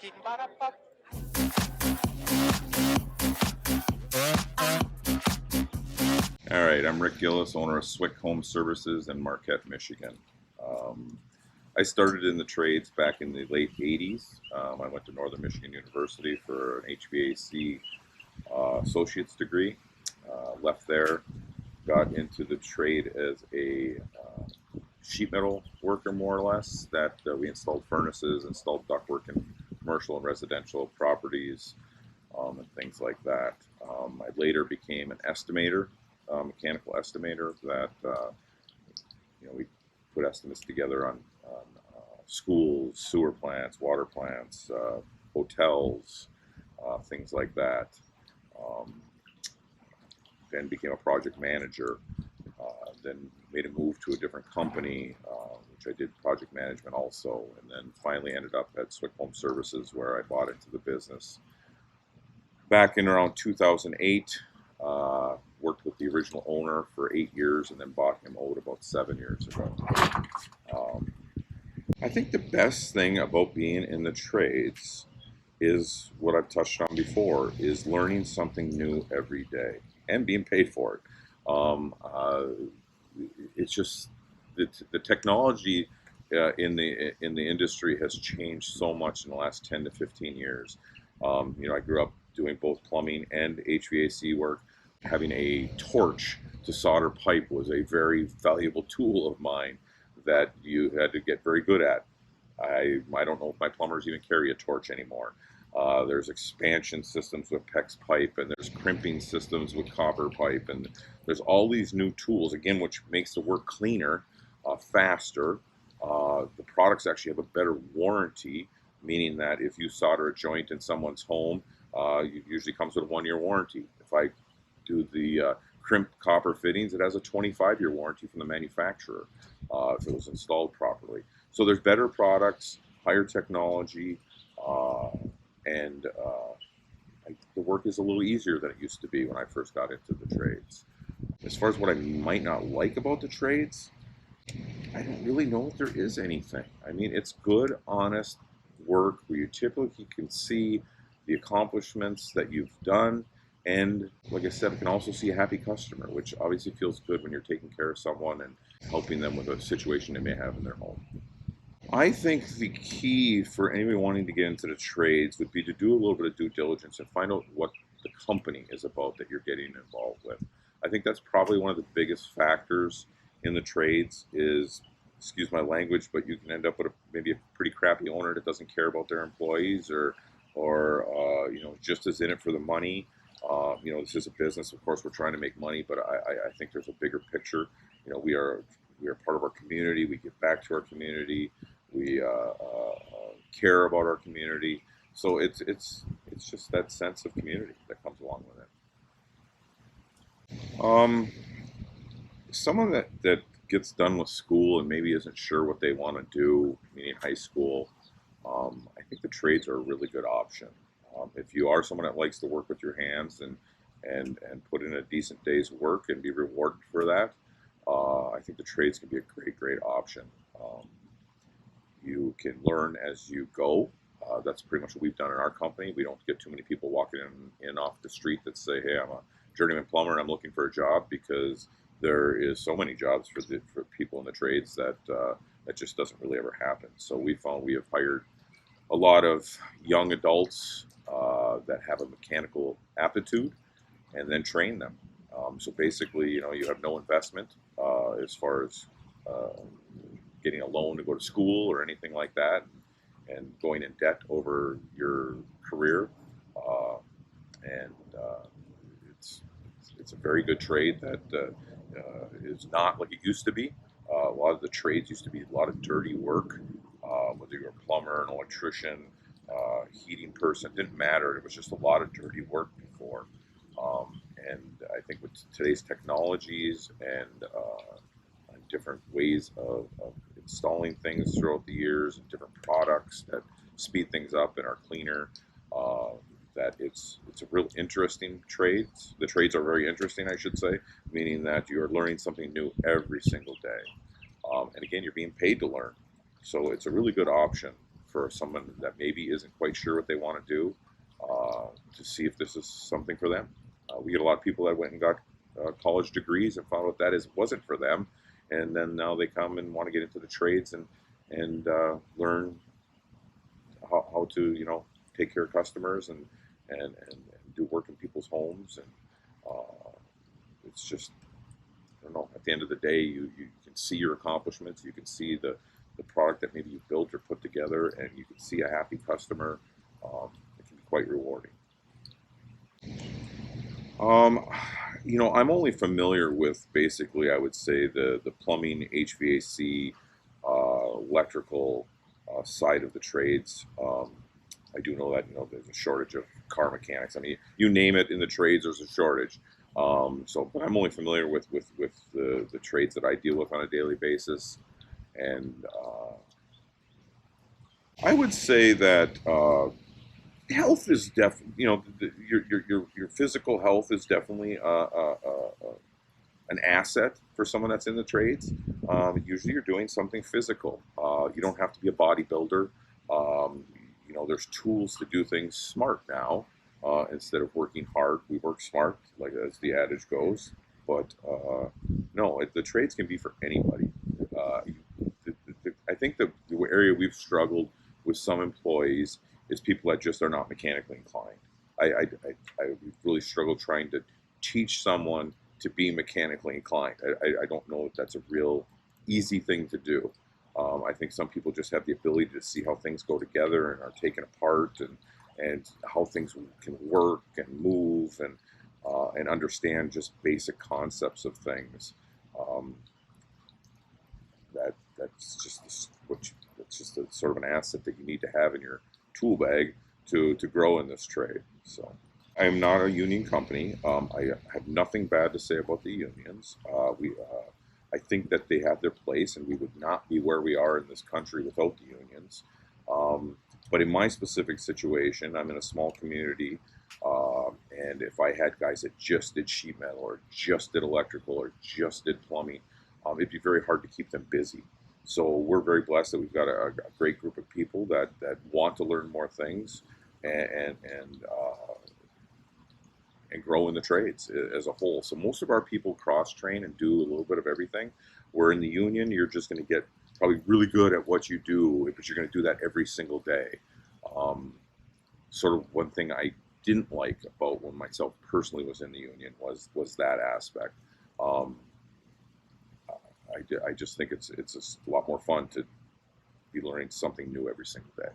All right, I'm Rick Gillis, owner of Swick Home Services in Marquette, Michigan. I started in the trades back in the late 80s. I went to Northern Michigan University for an HVAC associate's degree. Left there, got into the trade as a sheet metal worker, more or less, that we installed furnaces, installed ductwork in commercial and residential properties, and things like that. I later became an estimator, mechanical estimator, that we put estimates together on schools, sewer plants, water plants, hotels, things like that. Um, then became a project manager. Then made a move to a different company, which I did project management also, and then finally ended up at Swick Home Services, where I bought into the business back in around 2008. Worked with the original owner for 8 years, and then bought him out about 7 years ago. Um, I think the best thing about being in the trades is what I've touched on before, is learning something new every day and being paid for it. Um, uh, it's just the technology in the industry has changed so much in the last 10 to 15 years. I grew up doing both plumbing and HVAC work. Having a torch to solder pipe was a very valuable tool of mine that you had to get very good at. I don't know if my plumbers even carry a torch anymore. There's expansion systems with PEX pipe, and there's crimping systems with copper pipe, and there's all these new tools, again, which makes the work cleaner, faster. The products actually have a better warranty, meaning that if you solder a joint in someone's home, it usually comes with a 1-year warranty. If I do the crimp copper fittings, it has a 25-year warranty from the manufacturer if it was installed properly. So there's better products, higher technology, and the work is a little easier than it used to be when I first got into the trades. As far as what I might not like about the trades, I don't really know if there is anything. I mean, it's good, honest work where you typically can see the accomplishments that you've done. And like I said, I can also see a happy customer, which obviously feels good when you're taking care of someone and helping them with a situation they may have in their home. I think the key for anybody wanting to get into the trades would be to do a little bit of due diligence and find out what the company is about that you're getting involved with. I think that's probably one of the biggest factors in the trades is, excuse my language, but you can end up with maybe a pretty crappy owner that doesn't care about their employees, or just is in it for the money. This is a business. Of course, we're trying to make money, but I think there's a bigger picture. We are part of our community. We give back to our community. We care about our community. So it's just that sense of community that comes along with it. Someone that gets done with school and maybe isn't sure what they want to do, meaning high school, I think the trades are a really good option. If you are someone that likes to work with your hands and put in a decent day's work and be rewarded for that, I think the trades can be a great option. You can learn as you go. That's pretty much what we've done in our company. We don't get too many people walking in off the street that say, "Hey, I'm a journeyman plumber and I'm looking for a job," because there is so many jobs for people in the trades that that just doesn't really ever happen. So we found we have hired a lot of young adults that have a mechanical aptitude, and then train them. So basically, you have no investment as far as getting a loan to go to school or anything like that, and going in debt over your career. And it's a very good trade that is not like it used to be. A lot of the trades used to be a lot of dirty work, whether you're a plumber, an electrician, heating person, it didn't matter. It was just a lot of dirty work before. And I think with today's technologies and different ways of installing things throughout the years and different products that speed things up and are cleaner, that it's a real interesting trade. The trades are very interesting, I should say, meaning that you're learning something new every single day. And again, you're being paid to learn. So it's a really good option for someone that maybe isn't quite sure what they want to do, to see if this is something for them. We get a lot of people that went and got college degrees and found out that wasn't for them, and then now they come and want to get into the trades and learn how to take care of customers and do work in people's homes, and it's just, I don't know, at the end of the day, you can see your accomplishments, you can see the product that maybe you've built or put together, and you can see a happy customer. It can be quite rewarding. I'm only familiar with basically, I would say, the plumbing, HVAC, electrical side of the trades. I do know that there's a shortage of car mechanics. I mean, you name it in the trades, there's a shortage. But I'm only familiar with the trades that I deal with on a daily basis, and I would say that health is your physical health is definitely an asset for someone that's in the trades. Usually, you're doing something physical. You don't have to be a bodybuilder. There's tools to do things smart now. Instead of working hard, we work smart, like as the adage goes. But no, the trades can be for anybody. I think the area we've struggled with some employees is people that just are not mechanically inclined. I really struggled trying to teach someone to be mechanically inclined. I don't know if that's a real easy thing to do. I think some people just have the ability to see how things go together and are taken apart, and how things can work and move, and understand just basic concepts of things. That's just a sort of an asset that you need to have in your tool bag to grow in this trade. So I am not a union company. I have nothing bad to say about the unions. I think that they have their place, and we would not be where we are in this country without the unions. But in my specific situation, I'm in a small community, and if I had guys that just did sheet metal or just did electrical or just did plumbing, it'd be very hard to keep them busy. So we're very blessed that we've got a great group of people that want to learn more things and grow in the trades as a whole. So most of our people cross-train and do a little bit of everything. Where in the union, you're just going to get probably really good at what you do, but you're going to do that every single day. Sort of one thing I didn't like about when myself personally was in the union was that aspect. I just think it's a lot more fun to be learning something new every single day.